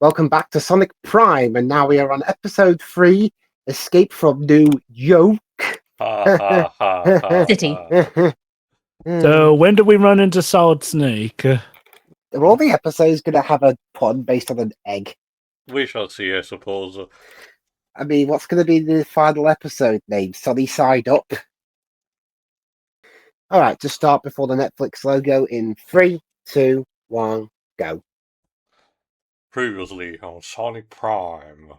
Welcome back to Sonic Prime, and now we are on episode 3, Escape from New Yoke. Ha ha ha ha. City. So when do we run into Solid Snake? Are all the episodes going to have a pun based on an egg? We shall see, I suppose. I mean, what's going to be the final episode name? Sunny Side Up? Alright, to start before the Netflix logo in 3, 2, 1, go. Previously on Sonic Prime.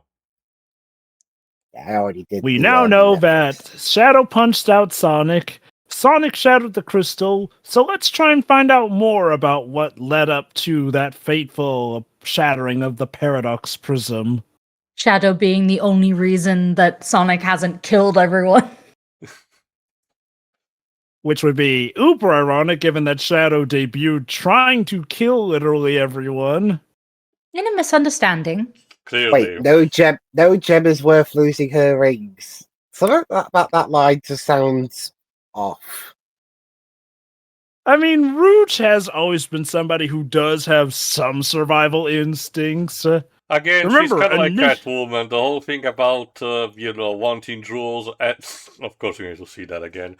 Yeah, I already did. We the, now know Netflix. that Shadow punched out Sonic. Sonic shattered the crystal, so let's try and find out more about what led up to that fateful shattering of the Paradox Prism. Shadow being the only reason that Sonic hasn't killed everyone. Which would be uber ironic given that Shadow debuted trying to kill literally everyone. In a misunderstanding. Clearly. Wait, no gem is worth losing her rings. Something about that line just sounds off. I mean, Rouge has always been somebody who does have some survival instincts. Again, Remember, she's kind of like init- Catwoman. The whole thing about, wanting jewels, of course we need to see that again,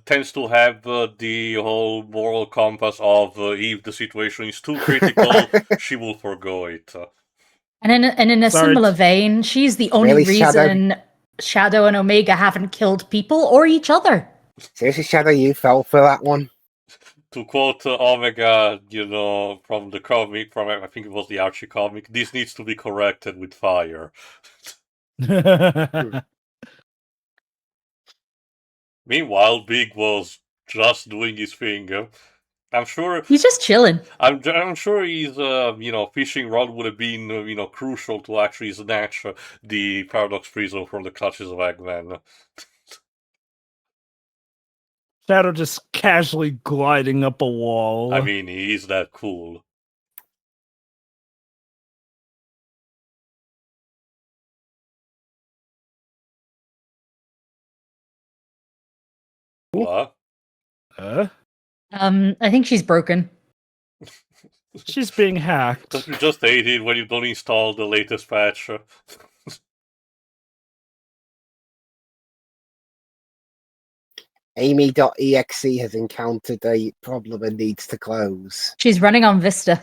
tends to have the whole moral compass of if the situation is too critical, she will forgo it. And in a Sorry. similar vein, she's the only Really, Shadow? reason Shadow and Omega haven't killed people or each other. Seriously, Shadow, you fell for that one? To quote Omega, from the comic, I think it was the Archie comic, this needs to be corrected with fire. Meanwhile, Big was just doing his thing. I'm sure He's just chilling. I'm sure his fishing rod would have been crucial to actually snatch the Paradox Prism from the clutches of Eggman. Shadow just casually gliding up a wall. I mean, he is that cool. What? Huh? I think she's broken. She's being hacked. Don't you just hate it when you don't install the latest patch? Amy.exe has encountered a problem and needs to close. She's running on Vista.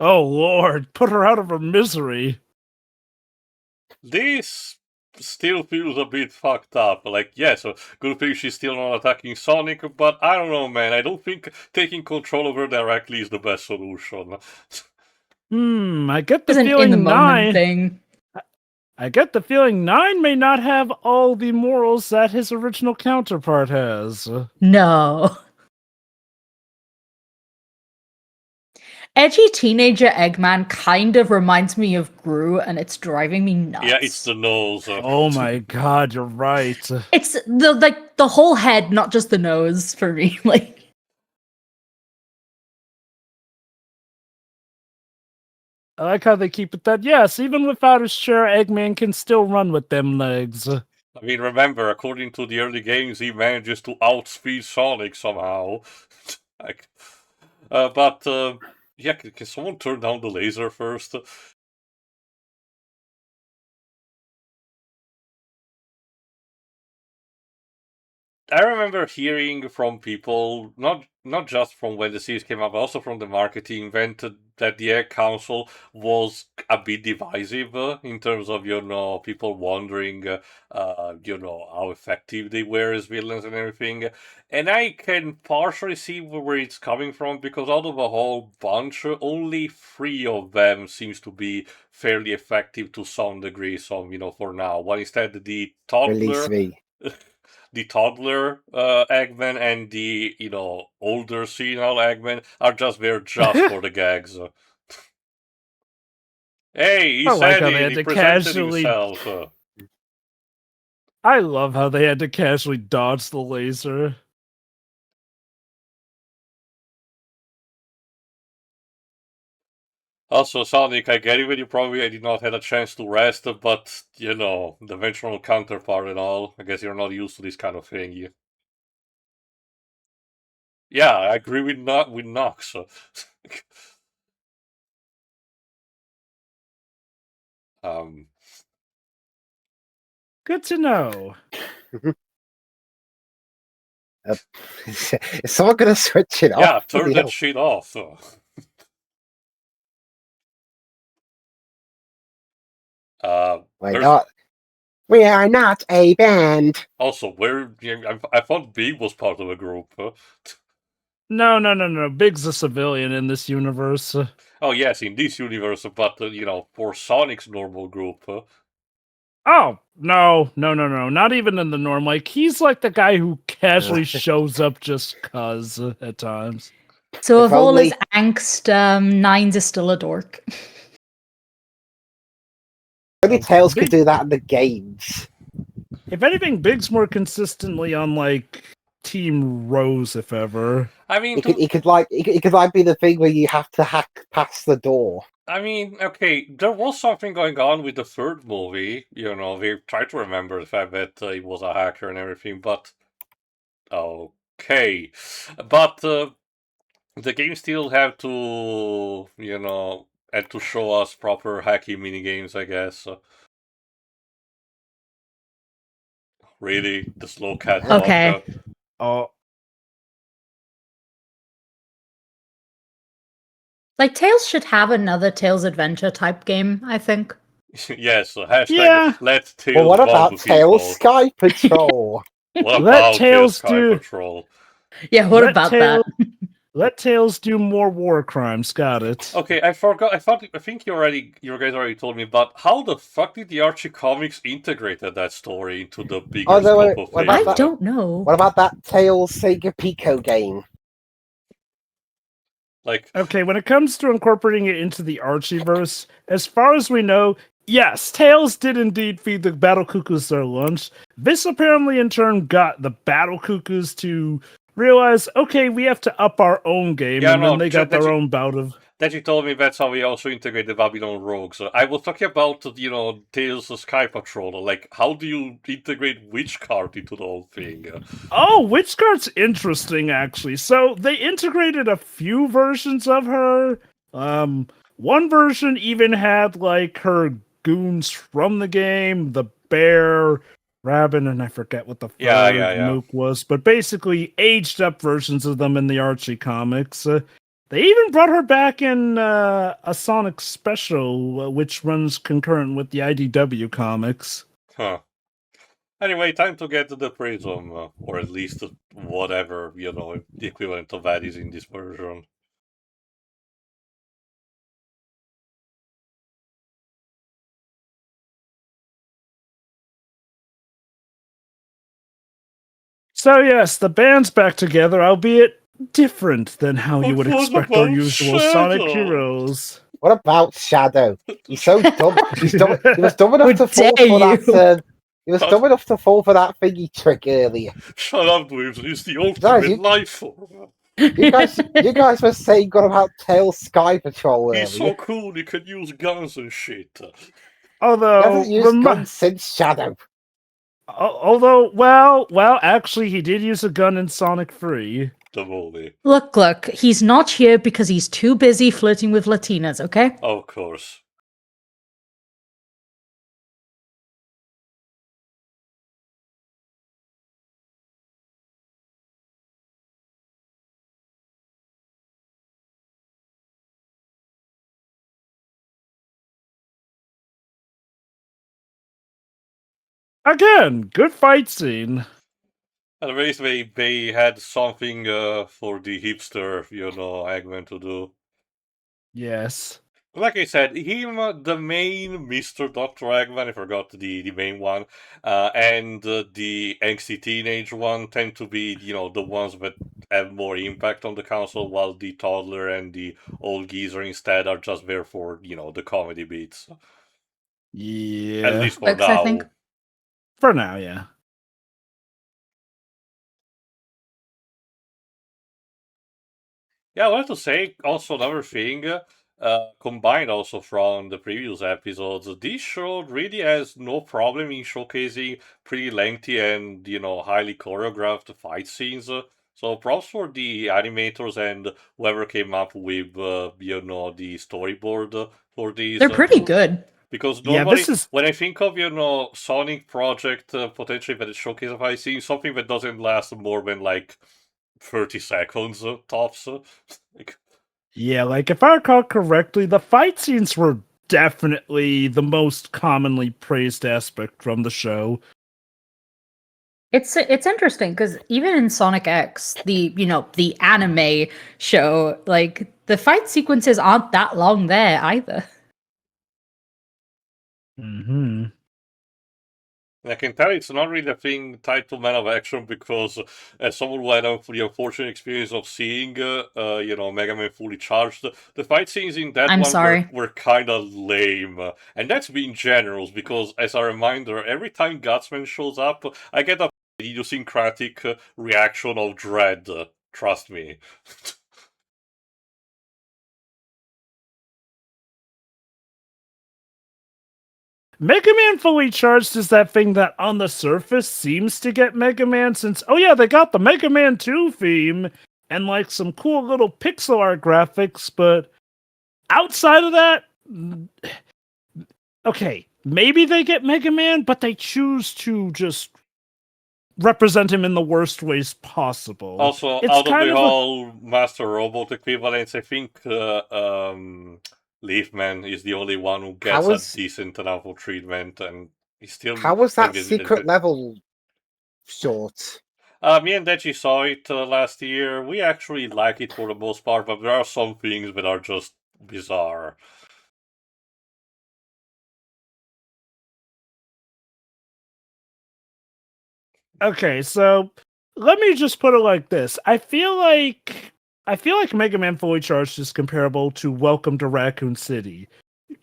Oh lord, put her out of her misery. This still feels a bit fucked up. Like, yes, good thing she's still not attacking Sonic, but I don't know, man. I don't think taking control of her directly is the best solution. I get the It's an feeling in the moment Nine. thing. I get the feeling Nine may not have all the morals that his original counterpart has. No. Edgy teenager Eggman kind of reminds me of Gru, and it's driving me nuts. Yeah, it's the nose. Oh my god, you're right. It's the whole head, not just the nose for me. Like, I like how they keep it that, yes, even without his chair, Eggman can still run with them legs. I mean, remember, according to the early games, he manages to outspeed Sonic somehow. Yeah, can someone turn down the laser first? I remember hearing from people, not just from when the series came out, but also from the marketing event, that the Egg Council was a bit divisive in terms of, people wondering, how effective they were as villains and everything. And I can partially see where it's coming from, because out of a whole bunch, only 3 of them seems to be fairly effective to some degree, for now. One instead the Release toddler. me. The toddler Eggman and the older senile Eggman are just there just for the gags. Hey, he I like said how they it. had He to presented casually- himself. I love how they had to casually dodge the laser. Also, Sonic, I get it when you probably did not have a chance to rest, but the eventual counterpart and all. I guess you're not used to this kind of thing. Yeah, I agree with Nox. Good to know. Is someone gonna switch it Yeah, off? turn that shit off. Why not? We are not a band. Also, I thought Big was part of a group. No. Big's a civilian in this universe. Oh yes, in this universe, but for Sonic's normal group. Oh, no. Not even in the norm. Like, he's like the guy who casually shows up just cuz at times. So If of all his only- angst, Nines is still a dork. Only Tails Big- could do that in the games. If anything, Big's more consistently on, like, Team Rose, if ever. I mean, It could be the thing where you have to hack past the door. I mean, okay, there was something going on with the third movie. We tried to remember the fact that he was a hacker and everything, but okay, but the game still have to, had to show us proper hacky minigames, I guess. Really, the slow cat Okay. talk. Oh, Like, Tails should have another Tails Adventure type game, I think. Yes, hashtag Yeah. let Tails Well, what bump about people. Tails Sky Patrol? What Let about Tails Tails Sky do- Patrol? Yeah, what Let about Tails- that? let Tails do more war crimes. Got it. Okay, I forgot. I think you guys already told me, but how the fuck did the Archie comics integrated that story into the bigger Oh, no, scope of what things? about I that? don't know. What about that Tails Sega Pico game? Like, Okay, when it comes to incorporating it into the Archieverse, as far as we know, yes, Tails did indeed feed the Battle Cuckoos their lunch. This apparently in turn got the Battle Cuckoos to realize, okay, we have to up our own game, Yeah, and no, then they got that their you- own bout of... that you told me that's how we also integrate the Babylon Rogues. I was talking about, Tails' Sky Patrol. Like, how do you integrate which card into the whole thing? Oh, Witch Card's interesting, actually. So they integrated a few versions of her. One version even had like her goons from the game, the bear, Rabbit, and I forget what the third Yeah. Mook was, but basically aged up versions of them in the Archie comics. They even brought her back in a Sonic special, which runs concurrent with the IDW comics. Huh. Anyway, time to get to the Prism, or at least whatever, the equivalent of that is in this version. So yes, the band's back together, albeit different than how you would What expect our about usual Shadow? Sonic heroes. What about Shadow? He's so dumb. He was dumb enough How to fall dare for that. He was What? dumb enough to fall for that thingy trick earlier. Shut up, Dweebs, he's the ultimate Guys, you- life form. You guys were saying good about Tails Sky Patrol earlier. He's so cool, he can use guns and shit. He Although, hasn't used guns since Shadow. well, actually, he did use a gun in Sonic 3. The movie. Look, he's not here because he's too busy flirting with Latinas, okay? Of course. Again, good fight scene. At least they had something for the hipster, Eggman to do. Yes. Like I said, him, the main Mr. Dr. Eggman, I forgot the main one, and the angsty teenage one tend to be, the ones that have more impact on the council, while the toddler and the old geezer instead are just there for, the comedy beats. Yeah. At least for Lex, I now. think. For now, yeah. Yeah, I wanted to say also another thing, combined also from the previous episodes, this show really has no problem in showcasing pretty lengthy and, highly choreographed fight scenes. So props for the animators and whoever came up with, the storyboard for these. They're pretty good. Because Yeah, normally, this is- when I think of, Sonic Project, potentially that it showcases fight scene, something that doesn't last more than, 30 seconds, tops. Like, Yeah, like if I recall correctly, the fight scenes were definitely the most commonly praised aspect from the show. It's interesting because even in Sonic X, the anime show, like the fight sequences aren't that long there either. Mm-hmm. I can tell it's not really a thing tied to Man of Action because as someone who had the unfortunate experience of seeing, Mega Man fully charged, the fight scenes in that I'm one sorry. were kind of lame. And that's being generous because, as a reminder, every time Gutsman shows up, I get a idiosyncratic reaction of dread. Trust me. Mega Man Fully Charged is that thing that on the surface seems to get Mega Man since, oh yeah, they got the Mega Man 2 theme and like some cool little pixel art graphics, but outside of that, okay, maybe they get Mega Man, but they choose to just represent him in the worst ways possible. Also, It's out of kind the of whole Master Robot equivalents, I think Leafman is the only one who gets a decent enough of treatment, and he's still. How was that secret level short? Me and Deji saw it last year. We actually like it for the most part, but there are some things that are just bizarre. Okay, so let me just put it like this. I feel like Mega Man Fully Charged is comparable to Welcome to Raccoon City.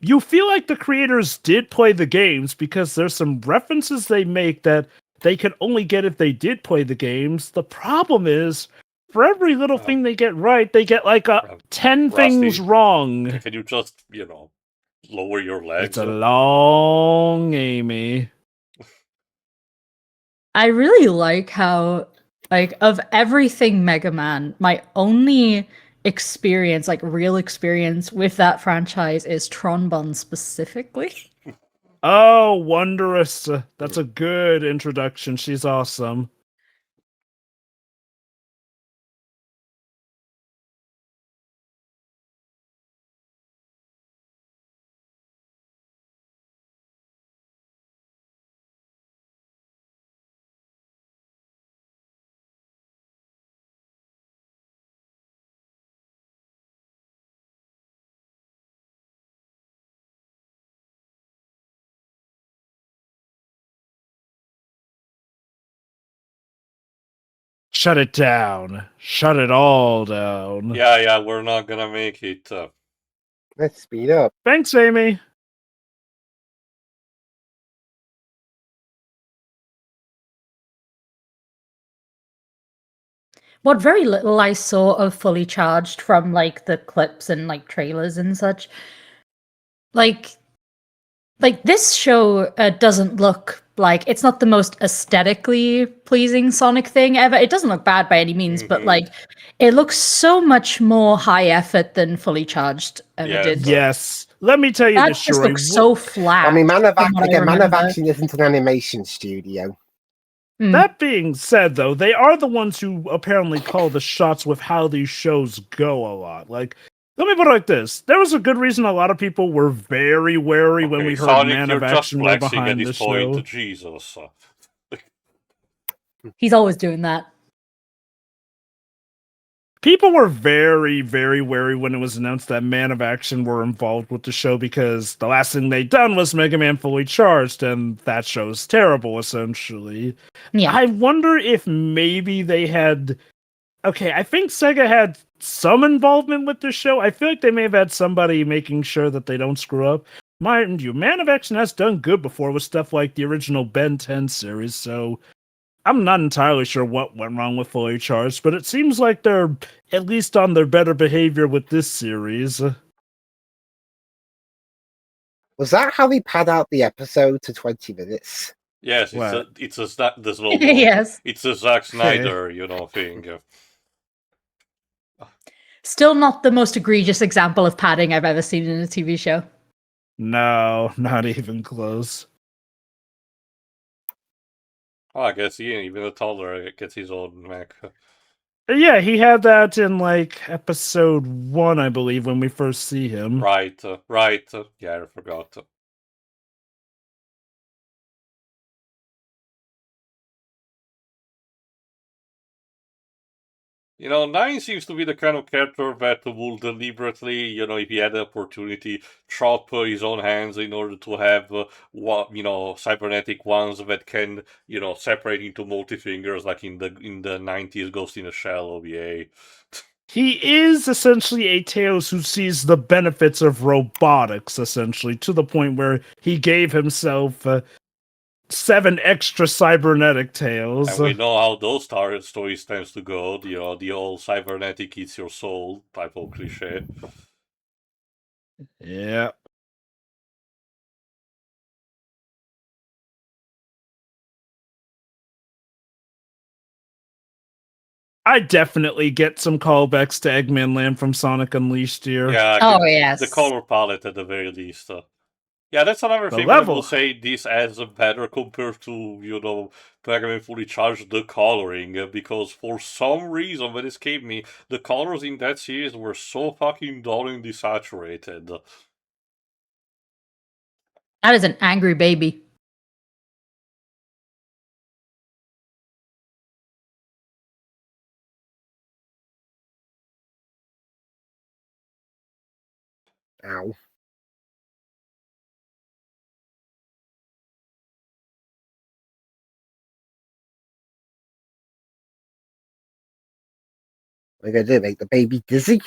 You feel like the creators did play the games because there's some references they make that they could only get if they did play the games. The problem is, for every little thing they get right, they get like 10 Rusty, things wrong. Can you just, lower your legs? It's a long Amy. I really like how, of everything Mega Man, my only experience, real experience with that franchise is Tron Bonne specifically. Oh, Wondrous. That's a good introduction. She's awesome. Shut it down. Shut it all down. Yeah, we're not gonna make it. Let's speed up. Thanks, Amy. What very little I saw of Fully Charged from the clips and trailers and such, this show doesn't look it's not the most aesthetically pleasing Sonic thing ever. It doesn't look bad by any means, but it looks so much more high effort than Fully Charged ever did. Yes. Let me tell you that this just story. looks so flat. I mean, Man of Action isn't an animation studio. That being said, though, they are the ones who apparently call the shots with how these shows go a lot. Let me put it like this. There was a good reason a lot of people were very wary when we heard Sonic, Man of Action were behind at the this point. show. Jesus. He's always doing that. People were very, very wary when it was announced that Man of Action were involved with the show because the last thing they'd done was Mega Man Fully Charged, and that show's terrible, essentially. Yeah. I wonder if maybe they had... Okay, I think Sega had some involvement with the show. I feel like they may have had somebody making sure that they don't screw up. Mind you, Man of Action has done good before with stuff like the original Ben 10 series, so I'm not entirely sure what went wrong with Fully Charged, but it seems like they're at least on their better behavior with this series. Was that how they pad out the episode to 20 minutes? Yes, it's a Yes. It's a Zack Snyder, thing. Still not the most egregious example of padding I've ever seen in a TV show. No, not even close. Oh, I guess even the toddler gets his own mech. Yeah, he had that in like episode 1, I believe, when we first see him. Right. Yeah, I forgot. Nine seems to be the kind of character that will deliberately, if he had the opportunity, chop his own hands in order to have, cybernetic ones that can, separate into multi-fingers, like in the 90s Ghost in a Shell OVA. He is essentially a Tails who sees the benefits of robotics, essentially, to the point where he gave himself 7 extra cybernetic tails. And we know how those stories tends to go, the whole cybernetic eats your soul type of cliche. Yeah. I definitely get some callbacks to Eggman Land from Sonic Unleashed here. Yeah, Oh, yes. the color palette at the very least. Yeah, that's another The thing that I level. will say this adds better compared to, Eggman Fully Charged, the coloring, because for some reason that escaped me, the colors in that series were so fucking dull and desaturated. That is an angry baby. Ow. What are you gonna do? Make the baby dizzy?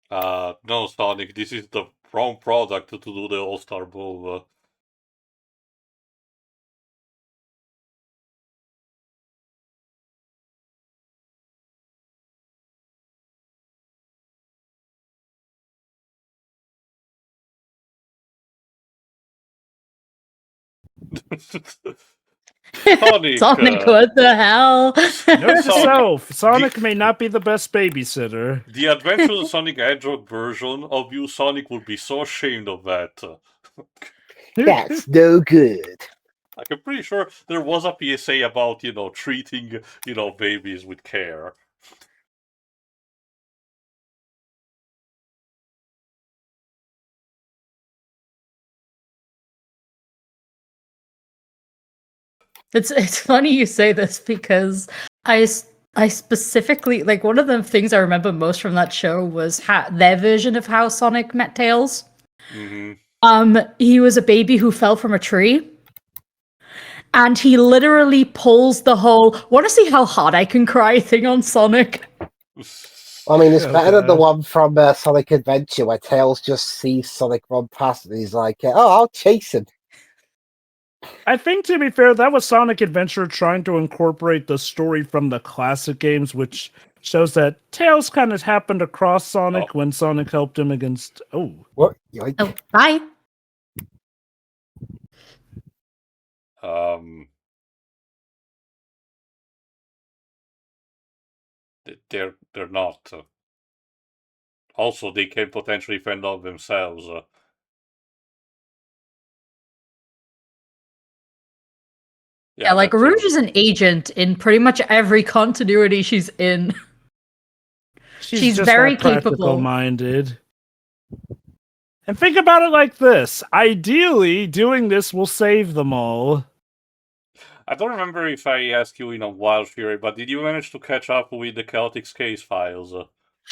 No, Sonic, this is the wrong product to do the All-Star move. Sonic, Sonic, what the hell? Note to Sonic, self, Sonic may not be the best babysitter. the Adventures Sonic Hedgehog version of you, Sonic, would be so ashamed of that. That's no good. Like, I'm pretty sure there was a PSA about, treating, babies with care. It's funny you say this because I specifically, like, one of the things I remember most from that show was their version of how Sonic met Tails. Mm-hmm. He was a baby who fell from a tree, and he literally pulls the whole "want to see how hard I can cry" thing on Sonic. I mean, it's better than the Okay. one from Sonic Adventure where Tails just sees Sonic run past and he's like, "Oh, I'll chase him." I think, to be fair, that was Sonic Adventure trying to incorporate the story from the classic games, which shows that Tails kind of happened across Sonic when Sonic helped him against... Oh. What? Yoink. Oh, bye. They're not. Also, they can potentially fend off themselves. Yeah, like but, Rouge is an agent in pretty much every continuity she's in. She's just very that practical capable. minded. And think about it like this. Ideally, doing this will save them all. I don't remember if I asked you in a Wild Fury, but did you manage to catch up with the Celtic Case files?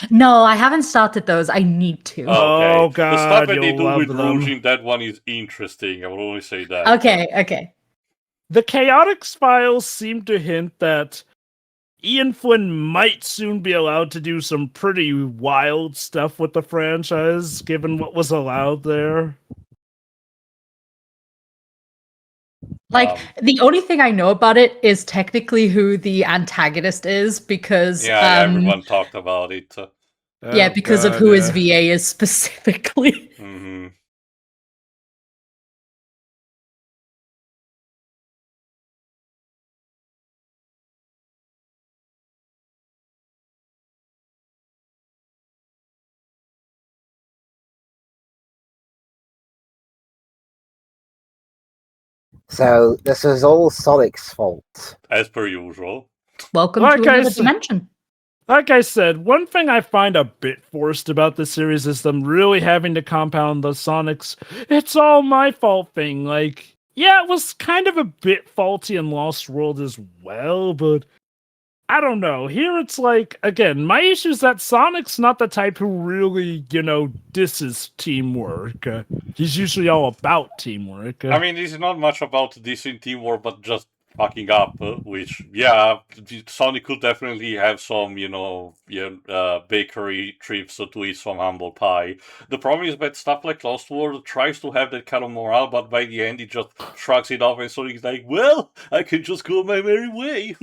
No, I haven't started those. I need to. Okay. Oh, The stuff God, that they you'll do love with Rouge them. in that one is interesting. I will only say that. Okay. The Chaotix files seem to hint that Ian Flynn might soon be allowed to do some pretty wild stuff with the franchise, given what was allowed there. Like, the only thing I know about it is technically who the antagonist is, because Yeah, everyone talked about it. because of who his VA is specifically. Mm-hmm. So this is all Sonic's fault. As per usual. Welcome Like to I another said- dimension. Like I said, one thing I find a bit forced about this series is them really having to compound the Sonic's "it's all my fault" thing. Like, yeah, it was kind of a bit faulty in Lost World as well, but I don't know. Here it's like, again, my issue is that Sonic's not the type who really, disses teamwork. He's usually all about teamwork. I mean, it's not much about this in teamwork, but just fucking up, which, yeah, Sonic could definitely have some, bakery trips to eat some humble pie. The problem is that stuff like Lost World tries to have that kind of morale, but by the end it just shrugs it off and Sonic's like, well, I can just go my merry way.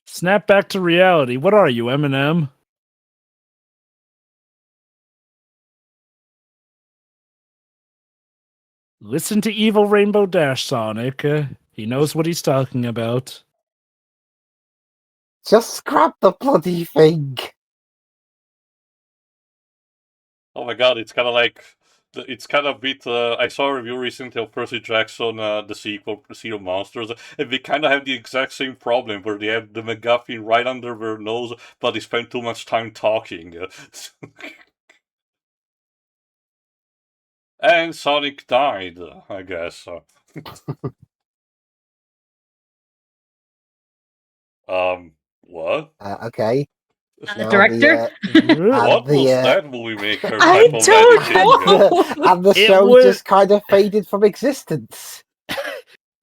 Snap back to reality. What are you, Eminem? Listen to Evil Rainbow Dash, Sonic. He knows what he's talking about. Just scrap the bloody thing. Oh my god, it's kind of like... It's kind of a bit... I saw a review recently of Percy Jackson, the sequel, Sea of Monsters, and they kind of have the exact same problem, where they have the MacGuffin right under their nose, but they spend too much time talking. And Sonic died, I guess. What? Okay. Now Director? What was the, that movie maker I type of don't editing? know. and the It show was- just kind of faded from existence.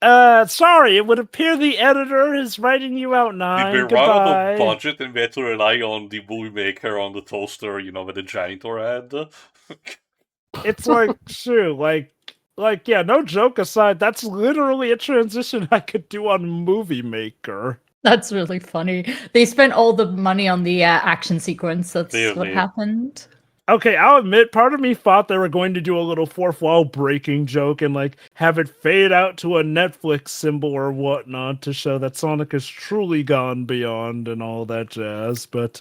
Sorry, it would appear the editor is writing you out Did now. they run out Goodbye. of budget and they had to rely on the movie maker on the toaster, that the janitor had? It's like, sure, like, yeah, no joke aside, that's literally a transition I could do on Movie Maker. That's really funny. They spent all the money on the action sequence. That's what Clearly. happened. Okay, I'll admit, part of me thought they were going to do a little fourth wall breaking joke and, like, have it fade out to a Netflix symbol or whatnot to show that Sonic has truly gone beyond and all that jazz, but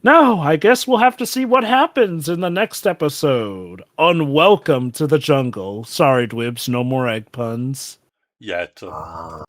no, I guess we'll have to see what happens in the next episode. Unwelcome to the jungle. Sorry, Dwibs, no more egg puns. Yet. Ah.